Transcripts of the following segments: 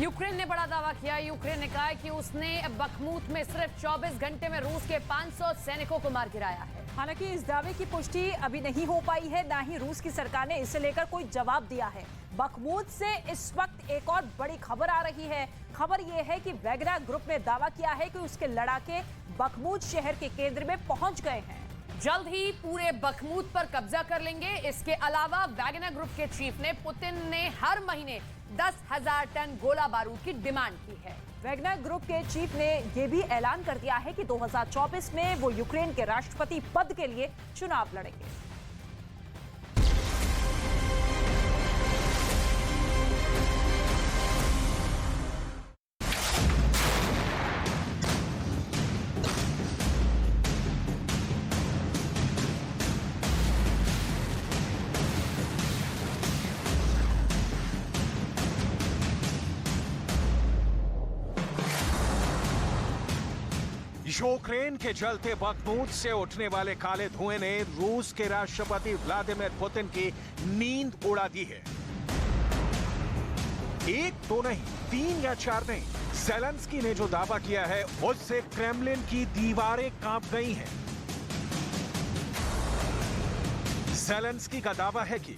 Ukraine ने बड़ा दावा किया। यूक्रेन ने कहा है कि उसने बखमूत में सिर्फ 24 घंटे में रूस के 500 सैनिकों को मार गिराया है। हालांकि इस दावे की पुष्टि अभी नहीं हो पाई है, ना ही रूस की सरकार ने इसे लेकर कोई जवाब दिया है। बखमूत से इस वक्त एक और बड़ी खबर आ रही है। खबर यह है कि वैगनर ग्रुप ने दावा किया है कि उसके लड़ाके बखमूत शहर के केंद्र में पहुंच गए हैं। जल्द ही पूरे बखमूत पर कब्जा कर लेंगे। इसके अलावा वैगनर ग्रुप के चीफ ने पुतिन ने हर महीने 10,000 टन गोला बारूद की डिमांड की है। वैगनर ग्रुप के चीफ ने यह भी ऐलान कर दिया है कि 2024 में वो यूक्रेन के राष्ट्रपति पद के लिए चुनाव लड़ेंगे। यूक्रेन के जलते बखमूत से उठने वाले काले धुएं ने रूस के राष्ट्रपति व्लादिमीर पुतिन की नींद उड़ा दी है। एक तो नहीं, 3 या 4 नहीं, ज़ेलेंस्की ने जो दावा किया है उससे क्रेमलिन की दीवारें कांप गई हैं। ज़ेलेंस्की का दावा है कि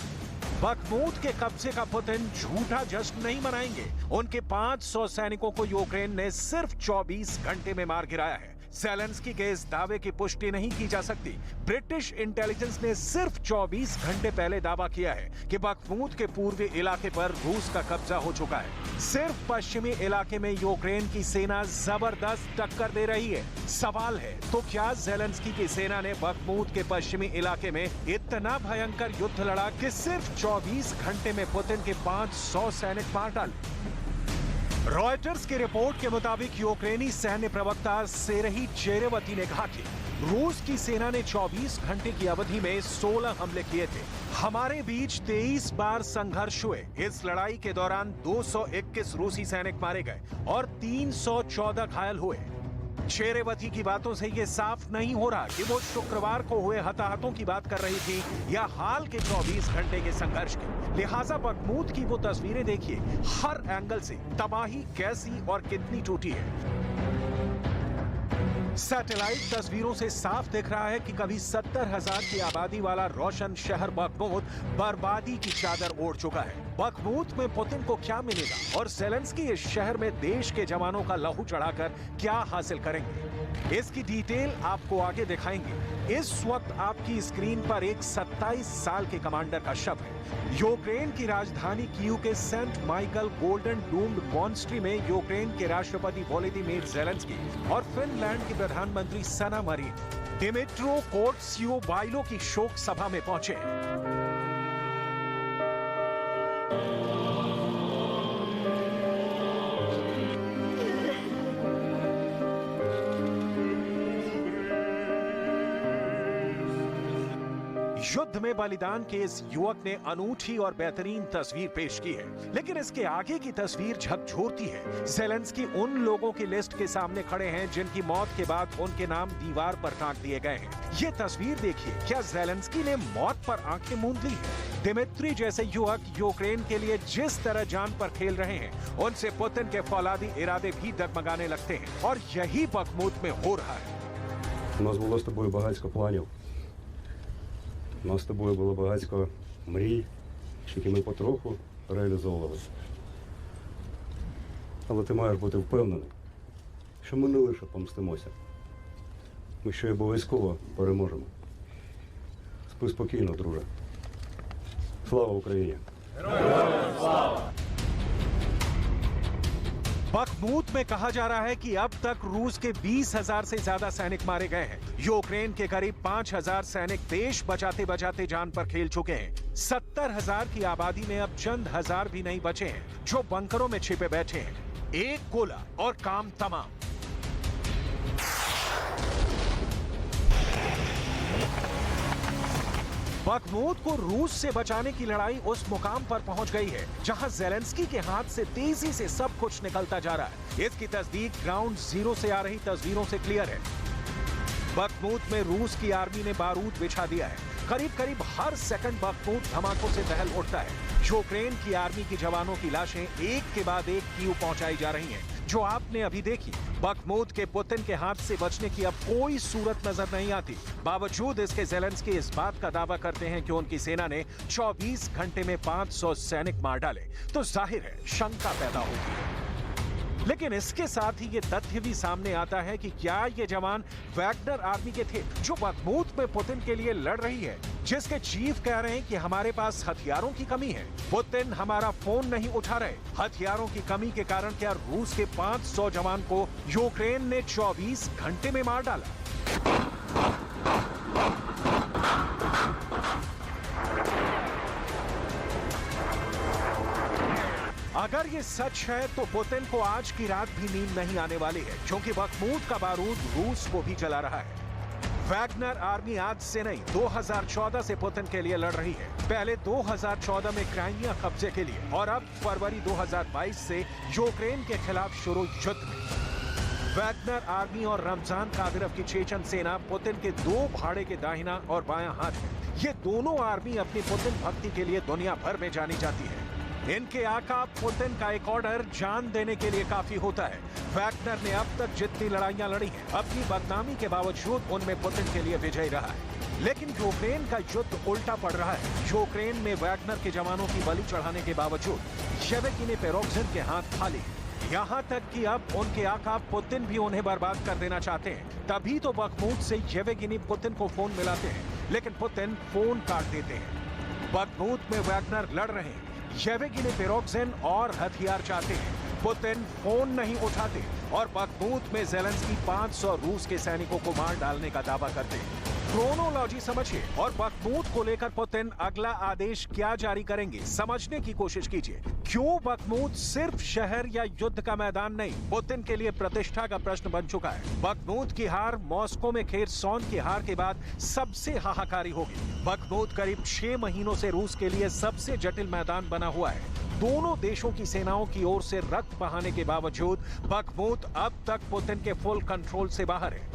बखमूत के कब्जे का पुतिन झूठा जश्न नहीं मनाएंगे। उनके 500 सैनिकों को यूक्रेन ने सिर्फ 24 घंटे में मार गिराया है। ज़ेलेंस्की के इस दावे की पुष्टि नहीं की जा सकती। ब्रिटिश इंटेलिजेंस ने सिर्फ 24 घंटे पहले दावा किया है कि बखमूत के पूर्वी इलाके पर रूस का कब्जा हो चुका है। सिर्फ पश्चिमी इलाके में यूक्रेन की सेना जबरदस्त टक्कर दे रही है। सवाल है, तो क्या ज़ेलेंस्की की सेना ने बखमूत के पश्चिमी इलाके में इतना भयंकर युद्ध लड़ा कि सिर्फ 24 घंटे में पुतिन के 500 सैनिक मार डाले? रॉयटर्स की रिपोर्ट के मुताबिक यूक्रेनी सैन्य प्रवक्ता सेरही चेरेवती ने कहा कि रूस की सेना ने 24 घंटे की अवधि में 16 हमले किए थे। हमारे बीच 23 बार संघर्ष हुए। इस लड़ाई के दौरान 221 रूसी सैनिक मारे गए और 314 घायल हुए। चेरेवती की बातों से यह साफ नहीं हो रहा कि वो शुक्रवार को हुए हताहतों की बात कर रही थी या हाल के 24 घंटे के संघर्ष की। लिहाजा बखमूत की वो तस्वीरें देखिए, हर एंगल से तबाही कैसी और कितनी टूटी है। सैटेलाइट तस्वीरों से साफ दिख रहा है कि कभी 70,000 की आबादी वाला रोशन शहर बखमूत बर्बादी की चादर ओढ़ चुका है। बखमूत में पुतिन को क्या मिलेगा और ज़ेलेंस्की इस शहर में देश के जवानों का लहू चढ़ाकर क्या हासिल करेंगे, इसकी डिटेल आपको आगे दिखाएंगे। इस वक्त आपकी स्क्रीन पर एक 27 साल के कमांडर का शव है। यूक्रेन की राजधानी कीव के Saint Michael golden domed monastery में यूक्रेन के राष्ट्रपति वोलोदिमीर ज़ेलेंस्की और फिनलैंड की प्रधानमंत्री सना मरीन दिमित्रो कोट्स्योवाइलो की शोक सभा में पहुंचे। युद्ध में बलिदान के इस युवक ने अनूठी और बेहतरीन तस्वीर पेश की है, लेकिन इसके आगे की तस्वीर झकझोरती है। ज़ेलेंस्की उन लोगों की लिस्ट के सामने खड़े हैं जिनकी मौत के बाद उनके नाम दीवार पर टांग दिए गए हैं। ये तस्वीर देखिए, क्या ज़ेलेंस्की ने मौत पर आंखें मूंद ली है? दिमित्री जैसे युवक यूक्रेन के लिए जिस तरह जान पर खेल रहे हैं, उनसे पुतिन के फौलादी इरादे भी डगमगाने लगते हैं और यही बखमूत में हो रहा है। У нас було з тобою багатько планів. У нас з тобою було багатько мрій, які ми потроху реалізовували. Але ти маєш бути впевнений, що ми не лише помстимося. Ми ще й обов'язково переможемо. Спи спокійно, друже. Слава Україні! Героям слава! बखमूत में कहा जा रहा है कि अब तक रूस के 20,000 से ज्यादा सैनिक मारे गए हैं। यूक्रेन के करीब 5,000 सैनिक देश बचाते बचाते जान पर खेल चुके हैं। 70,000 की आबादी में अब चंद हजार भी नहीं बचे हैं जो बंकरों में छिपे बैठे हैं। एक गोला और काम तमाम। बखमूत को रूस से बचाने की लड़ाई उस मुकाम पर पहुंच गई है जहां ज़ेलेंस्की के हाथ से तेजी से सब कुछ निकलता जा रहा है। इसकी तस्दीक ग्राउंड जीरो से आ रही तस्वीरों से क्लियर है। बखमूत में रूस की आर्मी ने बारूद बिछा दिया है। करीब करीब हर सेकंड बखमूत धमाकों से दहल उठता है। यूक्रेन की आर्मी की जवानों की लाशें एक के बाद एक कीव पहुंचाई जा रही हैं, जो आपने अभी देखी। बखमूत के पुतिन के हाथ से बचने की अब कोई सूरत नजर नहीं आती। बावजूद इसके ज़ेलेंस्की इस बात का दावा करते हैं कि उनकी सेना ने 24 घंटे में 500 सैनिक मार डाले, तो जाहिर है शंका पैदा होती है। लेकिन इसके साथ ही ये तथ्य भी सामने आता है कि क्या ये जवान वैगनर आर्मी के थे, जो बखमूत में पुतिन के लिए लड़ रही है, जिसके चीफ कह रहे हैं कि हमारे पास हथियारों की कमी है। पुतिन हमारा फोन नहीं उठा रहे। हथियारों की कमी के कारण क्या रूस के 500 जवान को यूक्रेन ने 24 घंटे में मार डाला? अगर ये सच है तो पुतिन को आज की रात भी नींद नहीं आने वाली है, क्योंकि बखमूत का बारूद रूस को भी जला रहा है। वैगनर आर्मी आज से नहीं 2014 से पुतिन के लिए लड़ रही है। पहले 2014 में क्राइमिया कब्जे के लिए और अब फरवरी 2022 से यूक्रेन के खिलाफ शुरू युद्ध में। वैगनर आर्मी और रमजान कादिरोव की चेचन सेना पुतिन के दो भाड़े के दाहिना और बायां हाथ है। ये दोनों आर्मी अपनी पुतिन भक्ति के लिए दुनिया भर में जानी जाती है। इनके आका पुतिन का एक ऑर्डर जान देने के लिए काफी होता है। वैगनर ने अब तक जितनी लड़ाइयां लड़ी हैं, अपनी बदनामी के बावजूद उनमें पुतिन के लिए विजयी रहा है। लेकिन यूक्रेन का युद्ध उल्टा पड़ रहा है। यूक्रेन में वैगनर के जवानों की बलि चढ़ाने के बावजूद येवगेनी प्रिगोजिन के हाथ खाली हैं। यहाँ तक कि अब उनके आका पुतिन भी उन्हें बर्बाद कर देना चाहते हैं। तभी तो बखमूत से येवगेनी पुतिन को फोन मिलाते हैं, लेकिन पुतिन फोन काट देते हैं। बखमूत में वैगनर लड़ रहे हैं, येवगेनी प्रिगोजिन और हथियार चाहते हैं। पुतिन फोन नहीं उठाते और बखमूत में ज़ेलेंस्की 500 रूस के सैनिकों को मार डालने का दावा करते हैं। क्रोनोलॉजी समझिए और बखमूत को लेकर पुतिन अगला आदेश क्या जारी करेंगे, समझने की कोशिश कीजिए। क्यों बखमूत सिर्फ शहर या युद्ध का मैदान नहीं, पुतिन के लिए प्रतिष्ठा का प्रश्न बन चुका है। बखमूत की हार मॉस्को में खेरसॉन की हार के बाद सबसे हाहाकारी होगी। बखमूत करीब 6 महीनों से रूस के लिए सबसे जटिल मैदान बना हुआ है। दोनों देशों की सेनाओं की ओर से रक्त बहाने के बावजूद बखमूत अब तक पुतिन के फुल कंट्रोल से बाहर है।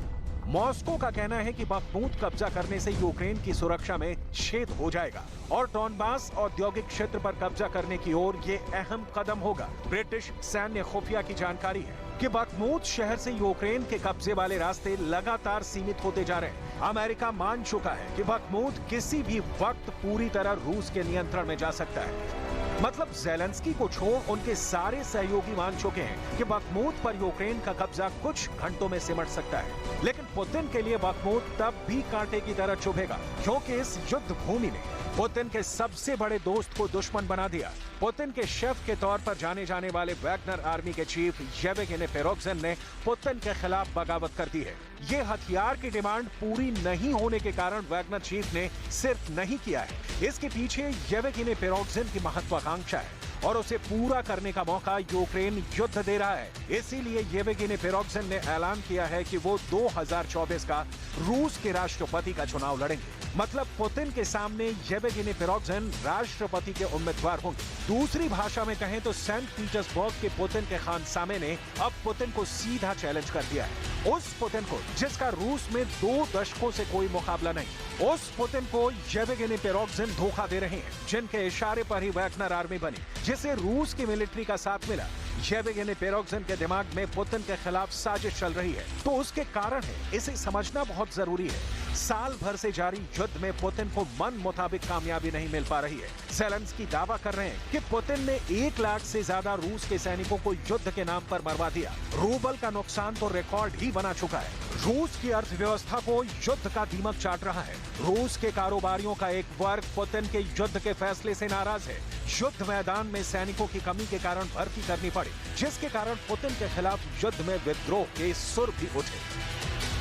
मॉस्को का कहना है कि बखमूत कब्जा करने से यूक्रेन की सुरक्षा में छेद हो जाएगा और डॉनबास औद्योगिक क्षेत्र पर कब्जा करने की ओर ये अहम कदम होगा। ब्रिटिश सैन्य खुफिया की जानकारी है कि बखमूत शहर से यूक्रेन के कब्जे वाले रास्ते लगातार सीमित होते जा रहे हैं। अमेरिका मान चुका है कि बखमूत किसी भी वक्त पूरी तरह रूस के नियंत्रण में जा सकता है। मतलब ज़ेलेंस्की को छोड़ उनके सारे सहयोगी मान चुके हैं कि बखमूत पर यूक्रेन का कब्जा कुछ घंटों में सिमट सकता है। लेकिन पुतिन के लिए बखमूत तब भी कांटे की तरह चुभेगा, क्योंकि इस युद्ध भूमि ने पुतिन के सबसे बड़े दोस्त को दुश्मन बना दिया। पुतिन के शेफ के तौर पर जाने जाने वाले वैगनर आर्मी के चीफ येवगेनी प्रिगोजिन ने पुतिन के खिलाफ बगावत कर दी है। ये हथियार की डिमांड पूरी नहीं होने के कारण वैगनर चीफ ने सिर्फ नहीं किया है, इसके पीछे येवगेनी प्रिगोजिन की महत्वाकांक्षा है और उसे पूरा करने का मौका यूक्रेन युद्ध दे रहा है। इसीलिए येवगेनी प्रिगोजिन ने ऐलान किया है कि वो 2024 का रूस के राष्ट्रपति का चुनाव लड़ेंगे। मतलब पुतिन के सामने येवगेनी प्रिगोजिन राष्ट्रपति के उम्मीदवार होंगे। दूसरी भाषा में कहें तो सेंट पीटर्सबर्ग के पुतिन के खानसामे ने अब पुतिन को सीधा चैलेंज कर दिया है। उस पुतिन को जिसका रूस में 2 दशकों से कोई मुकाबला नहीं, उस पुतिन को येवगेनी प्रिगोजिन धोखा दे रहे हैं, जिनके इशारे पर ही वैगनर आर्मी बनी, जिसे रूस की मिलिट्री का साथ मिला। येवगेनी प्रिगोजिन के दिमाग में पुतिन के खिलाफ साजिश चल रही है, तो उसके कारण है, इसे समझना बहुत जरूरी है। साल भर से जारी युद्ध में पुतिन को मन मुताबिक कामयाबी नहीं मिल पा रही है। ज़ेलेंस्की दावा कर रहे हैं कि पुतिन ने 1 लाख से ज्यादा रूस के सैनिकों को युद्ध के नाम पर मरवा दिया। रूबल का नुकसान तो रिकॉर्ड ही बना चुका है। रूस की अर्थव्यवस्था को युद्ध का दीमक चाट रहा है। रूस के कारोबारियों का एक वर्ग पुतिन के युद्ध के फैसले से नाराज है। युद्ध मैदान में सैनिकों की कमी के कारण भर्ती करनी पड़ी, जिसके कारण पुतिन के खिलाफ युद्ध में विद्रोह के सुर भी उठे।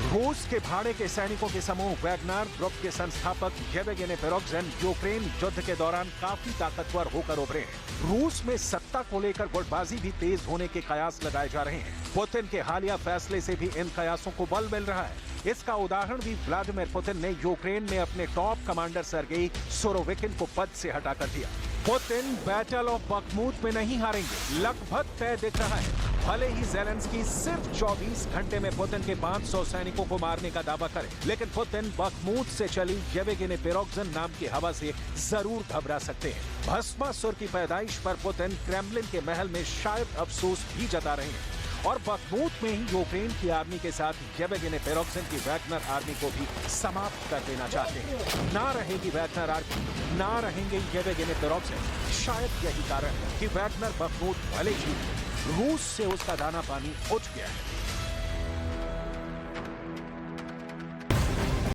रूस के भाड़े के सैनिकों के समूह वैगनर ग्रुप के संस्थापक येवगेनी प्रिगोजिन यूक्रेन युद्ध के दौरान काफी ताकतवर होकर उभरे हैं। रूस में सत्ता को लेकर गुटबाजी भी तेज होने के कयास लगाए जा रहे हैं। पुतिन के हालिया फैसले से भी इन कयासों को बल मिल रहा है। इसका उदाहरण भी व्लादिमीर पुतिन ने यूक्रेन में अपने टॉप कमांडर सर्गेई सुरोविकिन को पद से हटाकर दिया। पुतिन बैटल ऑफ बखमूत में नहीं हारेंगे, लगभग तय दिख रहा है। भले ही ज़ेलेंस्की सिर्फ 24 घंटे में पुतिन के 500 सैनिकों को मारने का दावा करे, लेकिन पुतिन बखमूत से चली येवगेनी पिरोग्जिन नाम की हवा से जरूर घबरा सकते हैं। भस्मासुर की पैदाइश पर पुतिन क्रेमलिन के महल में शायद अफसोस भी जता रहे हैं और बखमूत में ही यूक्रेन की आर्मी के साथ येवगेनी पिरोग्जिन की वैगनर आर्मी को भी समाप्त कर देना चाहते हैं। ना रहेगी वैगनर आर्मी, ना रहेंगे येवगेनी पिरोग्जिन। शायद यही कारण है कि वैगनर बखमूत भले ही रूस से उसका दाना पानी उठ गया है,